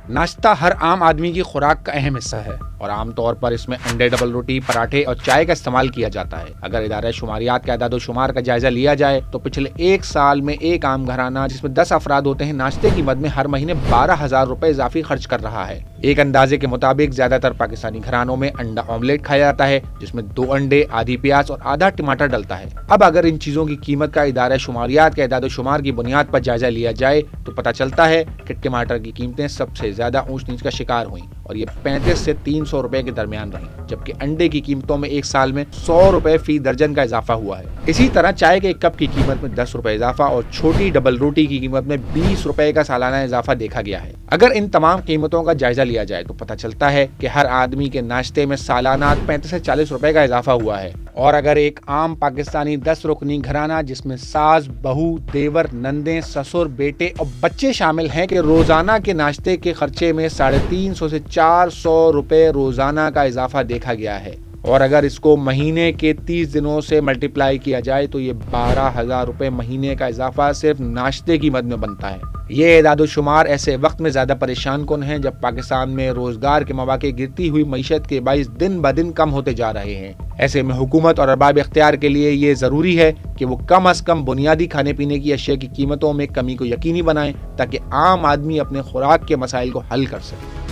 ناشتہ ہر عام آدمی کی خوراک کا اہم حصہ ہے اور عام طور پر اس میں انڈے، ڈبل روٹی، پراٹھے اور چائے کا استعمال کیا جاتا ہے۔ اگر ادارہ شماریات کے اعداد و شمار کا جائزہ لیا جائے تو پچھلے ایک سال میں ایک عام گھرانہ جس میں 10 افراد ہوتے ہیں ناشتے کی مد میں ہر مہینے 12,000 روپے اضافی خرچ کر رہا ہے۔ ایک اندازے کے مطابق زیادہ تر پاکستانی گھرانوں میں انڈا آملیٹ کھایا جاتا ہے جس میں 2 انڈے، آدھی پیاز اور آدھا ٹماٹر ڈلتا ہے۔ اب اگر ان چیزوں کی قیمت کا ادارہ شماریات کے اعداد و شمار کی بنیاد پر جائزہ لیا جائے تو پتہ چلتا ہے کہ ٹماٹر کی قیمتیں سب سے زیادہ اونچ نیچ کا شکار ہوئیں اور یہ 35 سے 300 روپے کے درمیان رہیں، جبکہ انڈے کی قیمتوں میں ایک سال میں 100 روپے فی درجن کا اضافہ ہوا ہے۔ اسی طرح چائے کے ایک کپ کی قیمت میں 10 روپے اضافہ اور چھوٹی ڈبل روٹی کی قیمت میں 20 روپے کا سالانہ اضافہ دیکھا گیا ہے۔ اگر ان تمام قیمتوں کا جائزہ لیا جائے تو پتہ چلتا ہے کہ ہر آدمی کے ناشتے میں سالانہ 35 سے 40 روپے کا اضافہ ہوا ہے۔ اور اگر ایک عام پاکستانی 10 رکنی گھرانہ جس میں ساس، بہو، دیور، نندیں، سسر، بیٹے اور بچے شامل ہیں کہ روزانہ کے ناشتے کے خرچے میں 350 سے 400 روپے روزانہ کا اضافہ دیکھا گیا ہے، اور اگر اس کو مہینے کے 30 دنوں سے ملٹیپلائی کیا جائے تو یہ 12,000 روپے مہینے کا اضافہ صرف ناشتے کی مد میں بنتا ہے۔ یہ اعداد و شمار ایسے وقت میں زیادہ پریشان کن ہیں جب پاکستان میں روزگار کے مواقع گرتی ہوئی معیشت کے باعث دن بدن کم ہوتے جا رہے ہیں۔ ایسے میں حکومت اور ارباب اختیار کے لیے یہ ضروری ہے کہ وہ کم از کم بنیادی کھانے پینے کی اشیاء کی قیمتوں میں کمی کو یقینی بنائیں تاکہ عام آدمی اپنے خوراک کے مسائل کو حل کر سکے۔